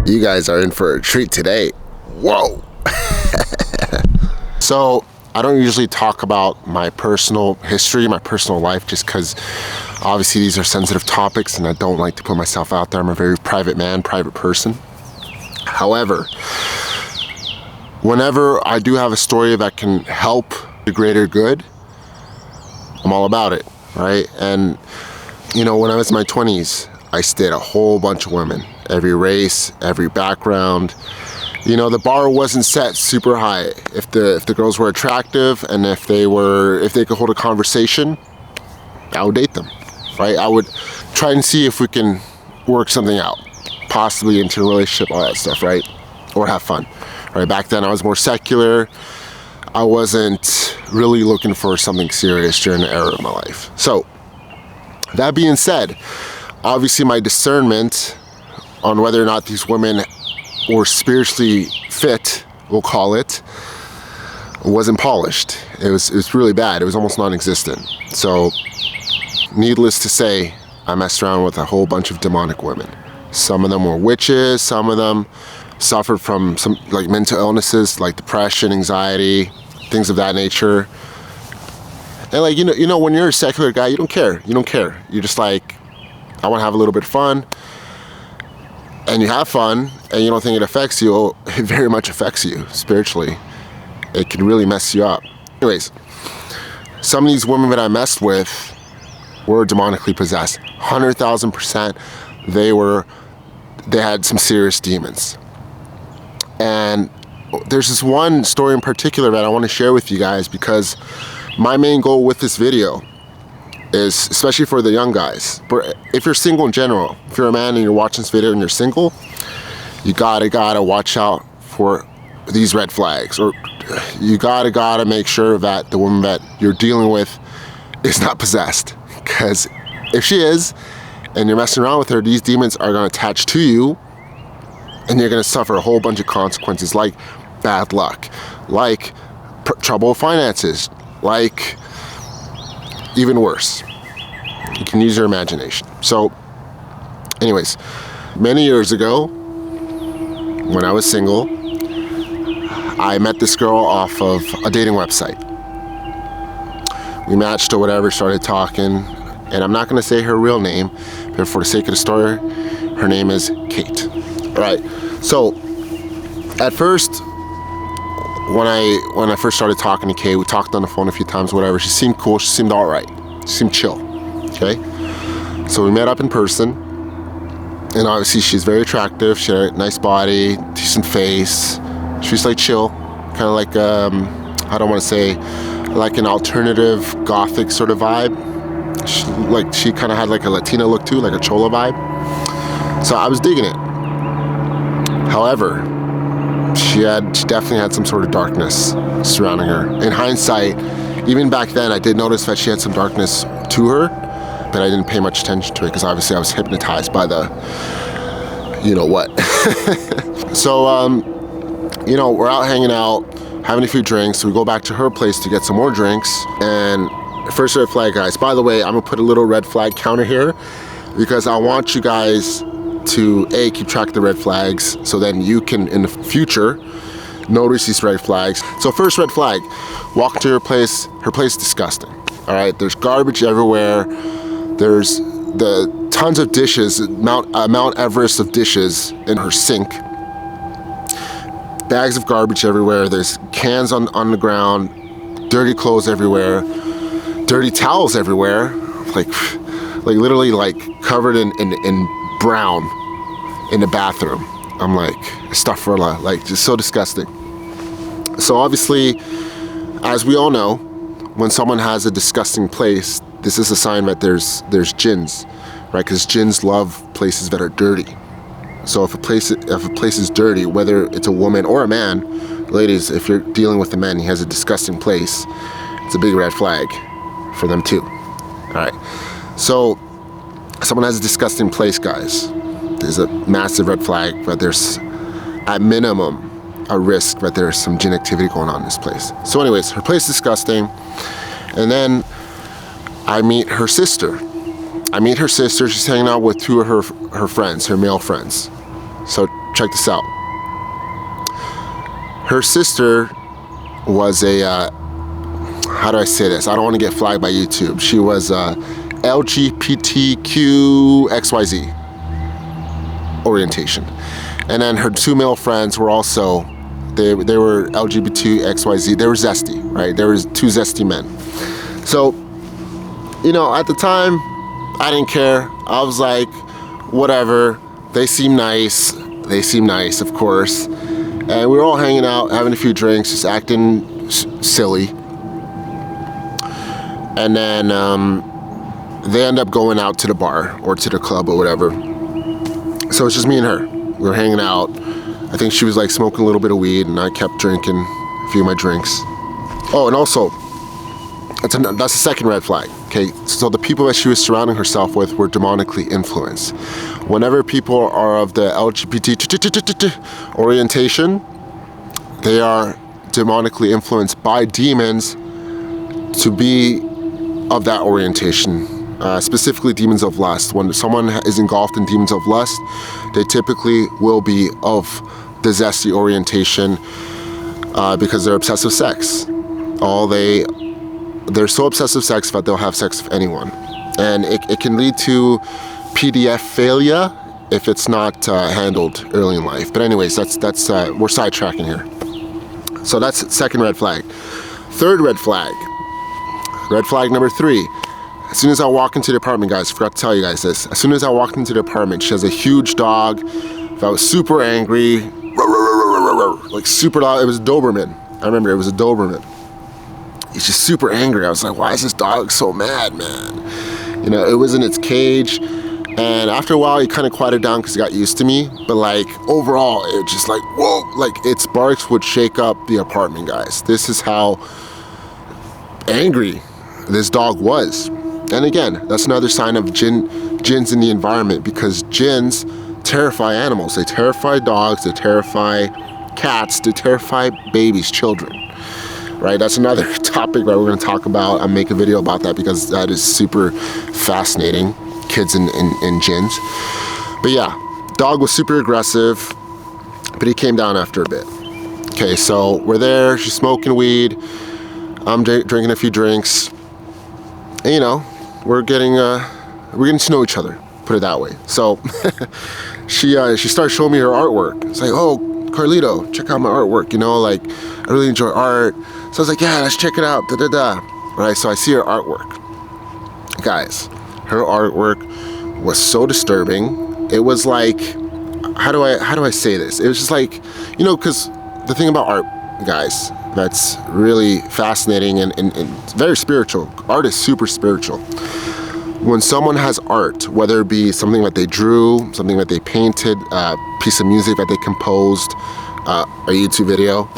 You guys are in for a treat today. Whoa! So, I don't usually talk about my personal history, my personal life, just because obviously these are sensitive topics and I don't like to put myself out there. I'm a very private man, private person. However, whenever I do have a story that can help the greater good, I'm all about it, right? And, you know, when I was in my 20s, I stayed a whole bunch of women, every race, every background. You know, the bar wasn't set super high. If the girls were attractive and if they could hold a conversation, I would date them, right? I would try and see if we can work something out, possibly into a relationship, all that stuff, right? Or have fun, right? Back then I was more secular. I wasn't really looking for something serious during the era of my life. So, that being said, obviously my discernment on whether or not these women were spiritually fit, we'll call it, wasn't polished. It was really bad. It was almost non-existent. So, needless to say, I messed around with a whole bunch of demonic women. Some of them were witches, some of them suffered from some like mental illnesses like depression, anxiety, things of that nature. And like, you know, when you're a secular guy, you don't care. You're just like, I want to have a little bit of fun. And you have fun and you don't think it affects you. Oh, it very much affects you spiritually. It can really mess you up. Anyways, some of these women that I messed with were demonically possessed. 100,000%. They had some serious demons. And there's this one story in particular that I want to share with you guys because my main goal with this video is, especially for the young guys, but if you're single in general, if you're a man and you're watching this video and you're single, you gotta watch out for these red flags, or you gotta make sure that the woman that you're dealing with is not possessed. Because if she is, and you're messing around with her, these demons are gonna attach to you, and you're gonna suffer a whole bunch of consequences, like bad luck, like trouble with finances, like even worse. You can use your imagination. So, anyways, many years ago, when I was single, I met this girl off of a dating website. We matched or whatever, started talking, and I'm not gonna say her real name, but for the sake of the story, her name is Kate. All right, so at first, when I first started talking to Kate, we talked on the phone a few times, whatever. She seemed cool, she seemed all right, she seemed chill, okay? So we met up in person, and obviously she's very attractive, she had a nice body, decent face. She's like chill, kind of like, I don't want to say, like an alternative gothic sort of vibe. She kind of had like a Latina look too, like a chola vibe. So I was digging it. However, she definitely had some sort of darkness surrounding her. In hindsight, even back then, I did notice that she had some darkness to her, but I didn't pay much attention to it because obviously I was hypnotized by the, you know what. So, you know, we're out hanging out, having a few drinks. We go back to her place to get some more drinks. And first red flag, guys. By the way, I'm gonna put a little red flag counter here because I want you guys to keep track of the red flags so then you can in the future notice these red flags. So first red flag, walk to her place is disgusting. All right, there's garbage everywhere. There's the tons of dishes, Mount Everest of dishes in her sink. Bags of garbage everywhere. There's cans on the ground, dirty clothes everywhere, dirty towels everywhere, like literally like covered in brown in the bathroom. I'm like, astaghfirullah, like just so disgusting. So obviously, as we all know, when someone has a disgusting place, this is a sign that there's jinns, right? Because jinns love places that are dirty. So if a place is dirty, whether it's a woman or a man, ladies, if you're dealing with a man, he has a disgusting place, it's a big red flag for them too. All right. So someone has a disgusting place, guys. There's a massive red flag, but there's at minimum a risk that there's some jinn activity going on in this place. So anyways, her place is disgusting. And then I meet her sister. She's hanging out with two of her friends, her male friends. So check this out. Her sister was a, how do I say this? I don't want to get flagged by YouTube. She was LGBTQ XYZ orientation. And then her 2 male friends were also, they were LGBT XYZ. They were zesty, right? There was 2 zesty men. So, you know, at the time, I didn't care. I was like, whatever. They seem nice. They seem nice, of course. And we were all hanging out, having a few drinks, just acting silly. And then they end up going out to the bar or to the club or whatever. So it's just me and her. We were hanging out. I think she was like smoking a little bit of weed, and I kept drinking a few of my drinks. Oh, and also, that's the second red flag. Okay, so the people that she was surrounding herself with were demonically influenced. Whenever people are of the LGBT orientation, they are demonically influenced by demons to be of that orientation. Specifically demons of lust. When someone is engulfed in demons of lust, they typically will be of the zesty orientation because they're obsessive sex. They're so obsessive sex that they'll have sex with anyone. And it can lead to PDF failure if it's not handled early in life. But anyways, that's we're sidetracking here. So that's second red flag. Third red flag. Red flag number 3. As soon as I walk into the apartment, guys, I forgot to tell you guys this. As soon as I walked into the apartment, she has a huge dog that was super angry, like super loud. It was a Doberman. I remember it was a Doberman. He's just super angry. I was like, why is this dog so mad, man? You know, it was in its cage. And after a while, he kind of quieted down because he got used to me. But like overall, it just like, whoa, like its barks would shake up the apartment, guys. This is how angry this dog was. And again, that's another sign of jinns in the environment, because jinns terrify animals. They terrify dogs, they terrify cats, they terrify babies, children, right? That's another topic that we're gonna talk about. I'll make a video about that because that is super fascinating, kids and jinns. But yeah, dog was super aggressive, but he came down after a bit. Okay, so we're there, she's smoking weed, I'm drinking a few drinks, and you know, we're getting to know each other, put it that way. So she started showing me her artwork. It's like, oh, Carlito, check out my artwork, you know, like I really enjoy art. So I was like, yeah, let's check it out, Right, so I see her artwork. Guys, her artwork was so disturbing. It was like, how do I say this? It was just like, you know, because the thing about art, guys, that's really fascinating and very spiritual. Art is super spiritual. When someone has art, whether it be something that they drew, something that they painted, a piece of music that they composed, a YouTube video,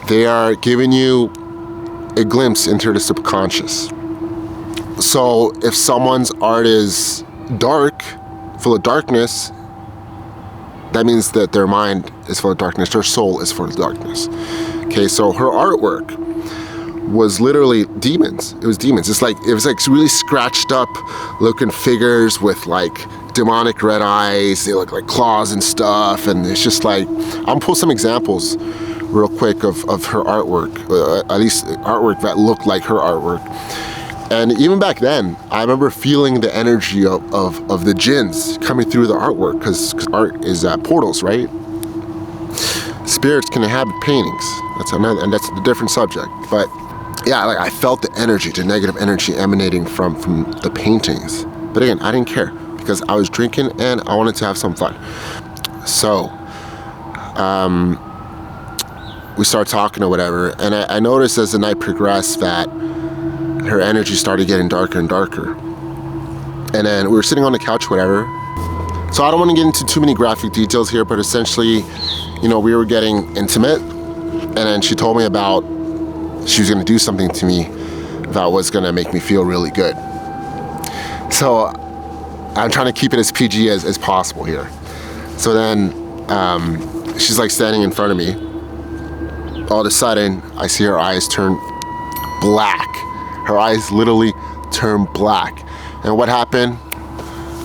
they are giving you a glimpse into the subconscious. So if someone's art is dark, full of darkness, that means that their mind is full of darkness, their soul is full of darkness. Okay, so her artwork was literally demons. It was demons. It was like really scratched up looking figures with like demonic red eyes. They look like claws and stuff. And it's just like, I'll pull some examples real quick of her artwork, at least artwork that looked like her artwork. And even back then, I remember feeling the energy of the jinns coming through the artwork, because art is portals, right? Spirits can inhabit paintings. That's a different subject. But yeah, like I felt the energy, the negative energy emanating from the paintings. But again, I didn't care because I was drinking and I wanted to have some fun. So we started talking or whatever, and I noticed as the night progressed that her energy started getting darker and darker. And then we were sitting on the couch, whatever. So I don't want to get into too many graphic details here, but essentially, you know, we were getting intimate, and then she told me about she was gonna do something to me that was gonna make me feel really good. So I'm trying to keep it as PG as possible here. So then she's like standing in front of me. All of a sudden, I see her eyes turn black. Her eyes literally turn black. And what happened?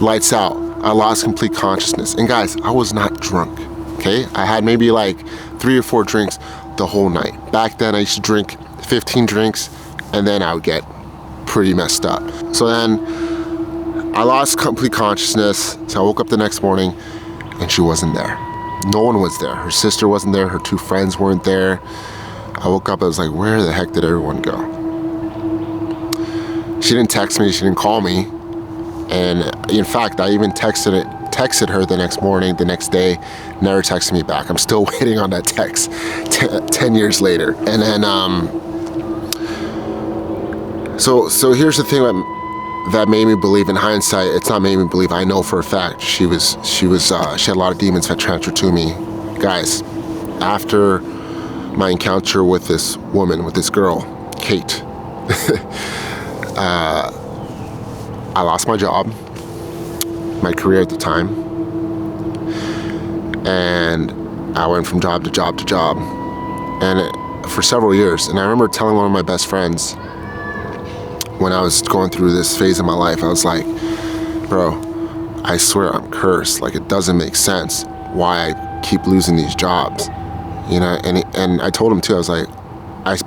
Lights out. I lost complete consciousness. And guys, I was not drunk. okay? I had maybe like 3 or 4 drinks the whole night. Back then I used to drink 15 drinks and then I would get pretty messed up. So then I lost complete consciousness. So I woke up the next morning and she wasn't there. No one was there. Her sister wasn't there. Her 2 friends weren't there. I woke up, I was like, where the heck did everyone go? She didn't text me, she didn't call me. And in fact, I even texted her the next morning, the next day, never texted me back. I'm still waiting on that text 10 years later. And then, so here's the thing that made me believe. In hindsight, it's not made me believe, I know for a fact she had a lot of demons that transferred to me. Guys, after my encounter with this woman, with this girl, Kate, I lost my job, my career at the time, and I went from job to job to job, and for several years. And I remember telling one of my best friends when I was going through this phase of my life, I was like, bro, I swear I'm cursed. Like, it doesn't make sense why I keep losing these jobs, you know? And I told him too, I was like,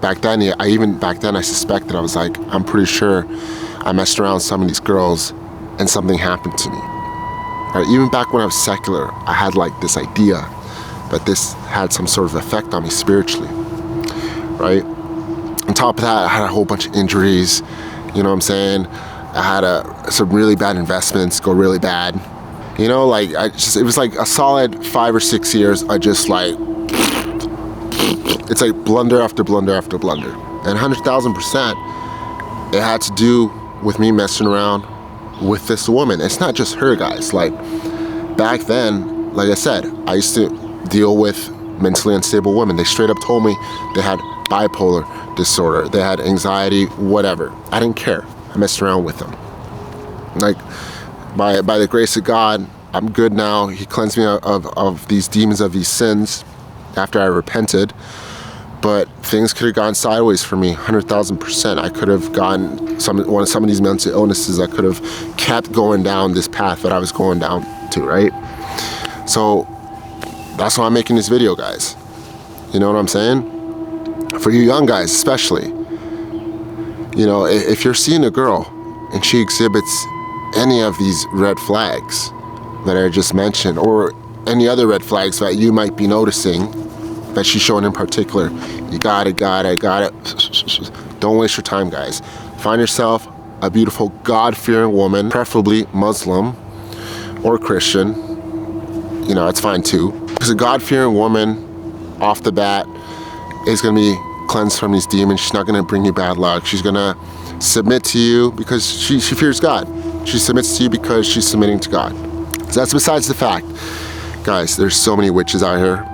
back then I suspected, I was like, I'm pretty sure I messed around with some of these girls and something happened to me. Right? Even back when I was secular, I had like this idea that this had some sort of effect on me spiritually, right? On top of that, I had a whole bunch of injuries, you know what I'm saying? I had some really bad investments go really bad. You know, like it was like a solid 5 or 6 years, I just like, it's like blunder after blunder after blunder. And 100,000%, it had to do with me messing around with this woman. It's not just her, guys. Like, back then, like I said, I used to deal with mentally unstable women. They straight up told me they had bipolar disorder, they had anxiety, whatever. I didn't care. I messed around with them. Like, by the grace of God, I'm good now. He cleansed me of these demons, of these sins, after I repented. But things could have gone sideways for me, 100,000%. I could have gotten some of these mental illnesses. I could have kept going down this path that I was going down to, right? So that's why I'm making this video, guys. You know what I'm saying? For you young guys, especially. You know, if you're seeing a girl and she exhibits any of these red flags that I just mentioned, or any other red flags that you might be noticing that she's showing in particular, you got it. Don't waste your time, guys. Find yourself a beautiful, God-fearing woman, preferably Muslim or Christian. You know, it's fine too. Because a God-fearing woman, off the bat, is gonna be cleansed from these demons. She's not gonna bring you bad luck. She's gonna submit to you because she fears God. She submits to you because she's submitting to God. So that's besides the fact. Guys, there's so many witches out here.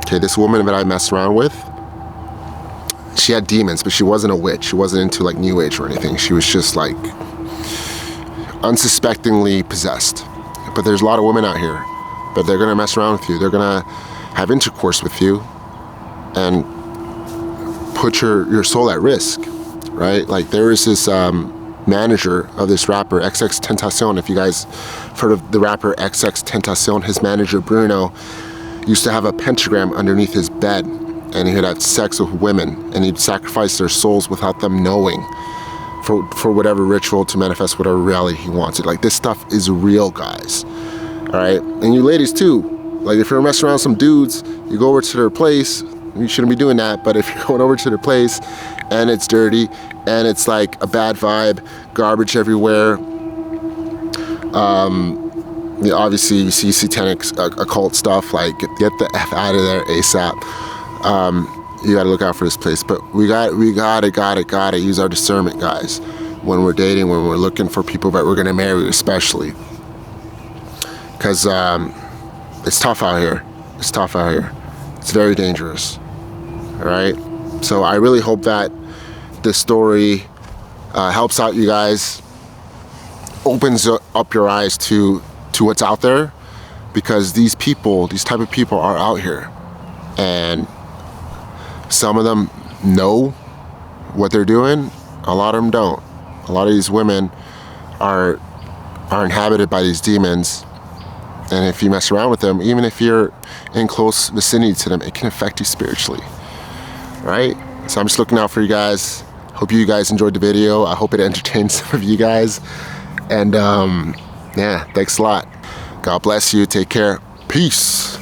Okay, this woman that I messed around with, she had demons, but she wasn't a witch. She wasn't into like New Age or anything. She was just like unsuspectingly possessed. But there's a lot of women out here, but they're gonna mess around with you. They're gonna have intercourse with you and put your soul at risk, right? Like, there is this manager of this rapper, XXXTentacion. If you guys have heard of the rapper XXXTentacion, his manager Bruno used to have a pentagram underneath his bed, and he'd have sex with women, and he'd sacrifice their souls without them knowing for whatever ritual to manifest whatever reality he wanted. Like, this stuff is real, guys. All right, and you ladies too. Like, if you're messing around with some dudes, you go over to their place. You shouldn't be doing that, but if you're going over to their place and it's dirty and it's like a bad vibe, garbage everywhere, obviously you see satanic occult stuff, like get the F out of there ASAP. You gotta look out for this place. But we gotta use our discernment, guys, when we're dating, when we're looking for people that we're gonna marry, especially. Because it's tough out here. It's tough out here. It's very dangerous. All right? So I really hope that this story helps out you guys, opens up your eyes to what's out there, because these type of people are out here, and some of them know what they're doing, a lot of them don't. A lot of these women are inhabited by these demons, And if you mess around with them, even if you're in close vicinity to them, it can affect you spiritually, right? So I'm just looking out for you guys. Hope you guys enjoyed the video. I hope it entertained some of you guys. And yeah, thanks a lot. God bless you. Take care. Peace.